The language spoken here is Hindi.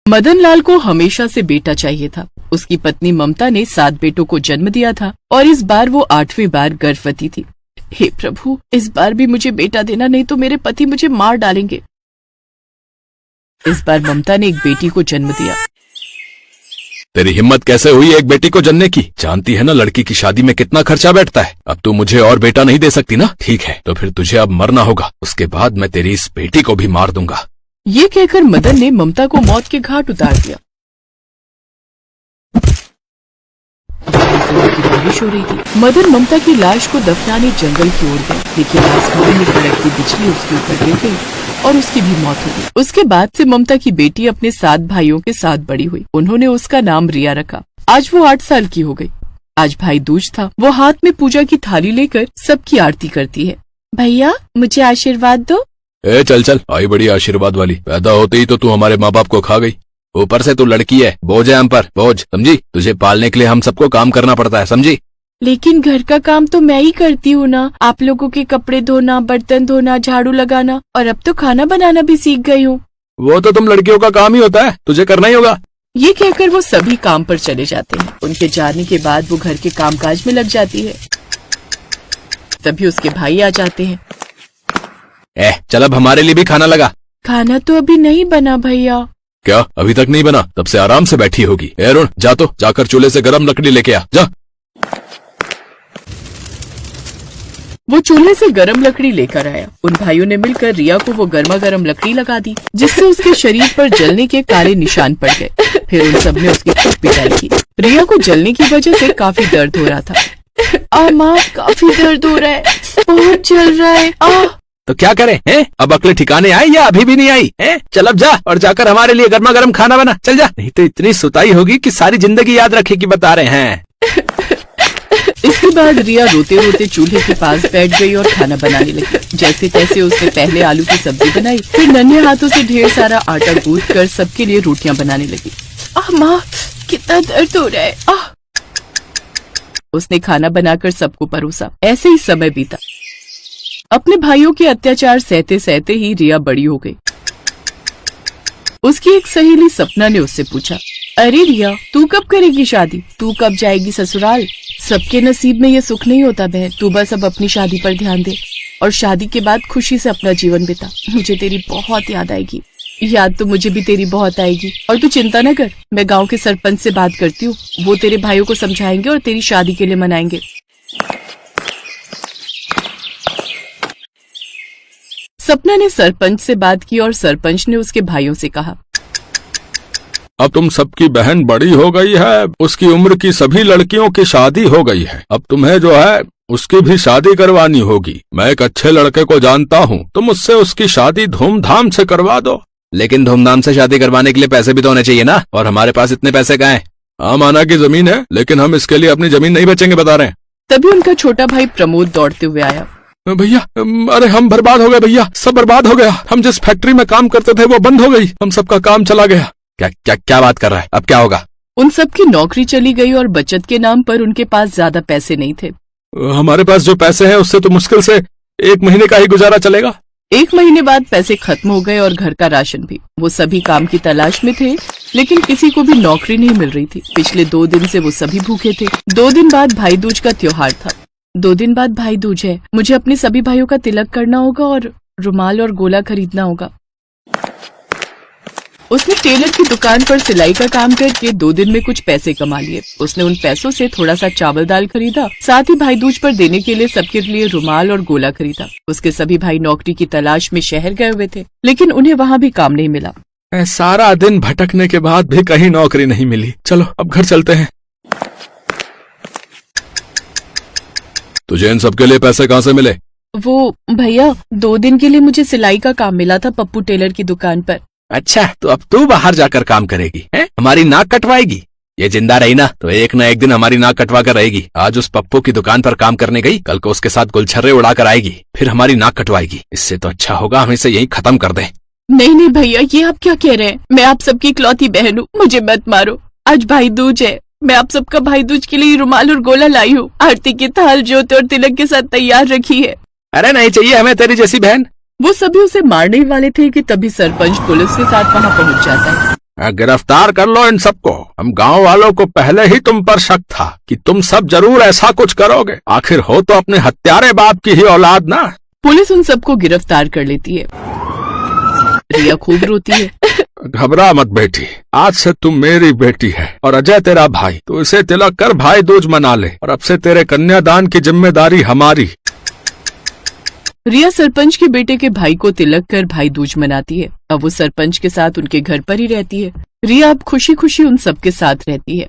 मदन लाल को हमेशा से बेटा चाहिए था। उसकी पत्नी ममता ने 7 बेटों को जन्म दिया था और इस बार वो 8वीं बार गर्भवती थी। हे प्रभु, इस बार भी मुझे बेटा देना, नहीं तो मेरे पति मुझे मार डालेंगे। इस बार ममता ने एक बेटी को जन्म दिया। तेरी हिम्मत कैसे हुई एक बेटी को जन्ने की? जानती है ना लड़की की शादी में कितना खर्चा बैठता है। अब तू मुझे और बेटा नहीं दे सकती ना? ठीक है, तो फिर तुझे अब मरना होगा। उसके बाद मैं तेरी इस बेटी को भी मार दूंगा। ये कहकर मदन ने ममता को मौत के घाट उतार दिया। बारिश हो रही थी। मदन ममता की लाश को दफनाने जंगल की ओर गए, लेकिन आसमान में कड़कती बिजली उसके ऊपर गिर गई और उसकी भी मौत हो गई। उसके बाद से ममता की बेटी अपने 7 भाइयों के साथ बड़ी हुई। उन्होंने उसका नाम रिया रखा। आज वो 8 साल की हो गई। आज भाई दूज था। वो हाथ में पूजा की थाली लेकर सबकी आरती करती है। भैया, मुझे आशीर्वाद दो। चल चल, आई बड़ी आशीर्वाद वाली। पैदा होते ही तो तू हमारे माँ बाप को खा गई। ऊपर से तू लड़की है, बोझ है हम पर, बोझ, समझी? तुझे पालने के लिए हम सबको काम करना पड़ता है, समझी? लेकिन घर का काम तो मैं ही करती हूँ ना। आप लोगों के कपड़े धोना, बर्तन धोना, झाड़ू लगाना, और अब तो खाना बनाना भी सीख गई हूँ। वो तो तुम लड़कियों का काम ही होता है, तुझे करना ही होगा। ये कहकर वो सभी काम पर चले जाते हैं। उनके जाने के बाद वो घर के कामकाज में लग जाती है। तभी उसके भाई आ जाते हैं। चल अब हमारे लिए भी खाना लगा। खाना तो अभी नहीं बना भैया। क्या अभी तक नहीं बना? तब से आराम से बैठी होगी। अरुण, जा तो जाकर चूल्हे से गरम लकड़ी लेके आ, जा। वो चूल्हे से गरम लकड़ी लेकर आया। उन भाइयों ने मिलकर रिया को वो गर्मा गर्म लकड़ी लगा दी, जिससे उसके शरीर पर जलने के काले निशान पड़ गए। फिर उन सब ने उसकी खूब पिटाई की। रिया को जलने की वजह से काफी दर्द हो रहा था। माँ, काफी दर्द हो रहा है, बहुत जल रहा है। तो क्या करें हैं? अब अकल ठिकाने आई या अभी भी नहीं आई हैं? चल अब जा और जाकर हमारे लिए गर्मा गर्म खाना बना। चल जा, नहीं तो इतनी सुताई होगी कि सारी जिंदगी याद रखेगी, बता रहे हैं। इसके बाद रिया रोते रोते चूल्हे के पास बैठ गई और खाना बनाने लगी। जैसे तैसे उसने पहले आलू की सब्जी बनाई, फिर नन्हे हाथों से ढेर सारा आटा गूंथ कर सबके लिए रोटियां बनाने लगी। माँ, कितना दर्द हो रहा है। उसने खाना बनाकर सबको परोसा। ऐसे ही समय बीता। अपने भाइयों के अत्याचार सहते सहते ही रिया बड़ी हो गई। उसकी एक सहेली सपना ने उससे पूछा, अरे रिया, तू कब करेगी शादी? तू कब जाएगी ससुराल? सबके नसीब में ये सुख नहीं होता बहन। तू बस अब अपनी शादी पर ध्यान दे और शादी के बाद खुशी से अपना जीवन बिता। मुझे तेरी बहुत याद आएगी। याद तो मुझे भी तेरी बहुत आएगी। और तू चिंता न कर, मैं गांव के सरपंच से बात करती हूँ। वो तेरे भाइयों को समझाएंगे और तेरी शादी के लिए मनाएंगे। सपना ने सरपंच से बात की और सरपंच ने उसके भाइयों से कहा, अब तुम सबकी बहन बड़ी हो गई है, उसकी उम्र की सभी लड़कियों की शादी हो गई है। अब तुम्हें जो है उसकी भी शादी करवानी होगी। मैं एक अच्छे लड़के को जानता हूँ, तुम उससे उसकी शादी धूमधाम से करवा दो। लेकिन धूमधाम से शादी करवाने के लिए पैसे भी तो होने चाहिए ना, और हमारे पास इतने पैसे कहाँ हैं? हाँ, माना की जमीन है, लेकिन हम इसके लिए अपनी जमीन नहीं बेचेंगे, बता रहे हैं। तभी उनका छोटा भाई प्रमोद दौड़ते हुए आया। भैया, अरे हम बर्बाद हो गए भैया, सब बर्बाद हो गया। हम जिस फैक्ट्री में काम करते थे वो बंद हो गई, हम सबका काम चला गया। क्या क्या क्या बात कर रहा है? अब क्या होगा? उन सबकी नौकरी चली गई और बचत के नाम पर उनके पास ज्यादा पैसे नहीं थे। हमारे पास जो पैसे हैं उससे तो मुश्किल से 1 महीने का ही गुजारा चलेगा। 1 महीने बाद पैसे खत्म हो गए और घर का राशन भी। वो सभी काम की तलाश में थे, लेकिन किसी को भी नौकरी नहीं मिल रही थी। पिछले 2 दिन से वो सभी भूखे थे। 2 दिन बाद भाई दूज का त्योहार था। 2 दिन बाद भाई दूज है। मुझे अपने सभी भाइयों का तिलक करना होगा और रुमाल और गोला खरीदना होगा। उसने टेलर की दुकान पर सिलाई का काम करके 2 दिन में कुछ पैसे कमा लिए। उसने उन पैसों से थोड़ा सा चावल दाल खरीदा, साथ ही भाई दूज पर देने के लिए सबके लिए रुमाल और गोला खरीदा। उसके सभी भाई नौकरी की तलाश में शहर गए हुए थे, लेकिन उन्हें वहाँ भी काम नहीं मिला। सारा दिन भटकने के बाद भी कहीं नौकरी नहीं मिली। चलो अब घर चलते हैं। तुझे इन सबके लिए पैसे कहाँ से मिले? वो भैया, 2 दिन के लिए मुझे सिलाई का काम मिला था पप्पू टेलर की दुकान पर। अच्छा, तो अब तू बाहर जाकर काम करेगी हैं? हमारी नाक कटवाएगी? ये जिंदा रही ना तो एक दिन हमारी नाक कटवा कर रहेगी। आज उस पप्पू की दुकान पर काम करने गई, कल को उसके साथ गुलछर्रे उड़ा कर आएगी, फिर हमारी नाक कटवाएगी। इससे तो अच्छा होगा हम इसे यहीं खत्म कर दें। नहीं नहीं भैया, ये आप क्या कह रहे हैं? मैं आप सबकी इकलौती बहन हूँ, मुझे मत मारो। आज भाई दूज है, मैं आप सबका भाई दूज के लिए रुमाल और गोला लाई हूँ। आरती की थाल, ज्योत और तिलक के साथ तैयार रखी है। अरे नहीं चाहिए हमें तेरी जैसी बहन। वो सभी उसे मारने वाले थे कि तभी सरपंच पुलिस के साथ वहाँ पहुँच जाता है। गिरफ्तार कर लो इन सबको। हम गांव वालों को पहले ही तुम पर शक था कि तुम सब जरूर ऐसा कुछ करोगे। आखिर हो तो अपने हत्यारे बाप की ही औलाद ना। पुलिस उन सबको गिरफ्तार कर लेती है। रिया खूब रोती है। घबरा मत बेटी, आज से तुम मेरी बेटी है और अजय तेरा भाई। तो इसे तिलक कर भाई दूज मना ले और अब से तेरे कन्यादान की जिम्मेदारी हमारी। रिया सरपंच के बेटे के भाई को तिलक कर भाई दूज मनाती है। अब वो सरपंच के साथ उनके घर पर ही रहती है। रिया अब खुशी खुशी उन सबके साथ रहती है।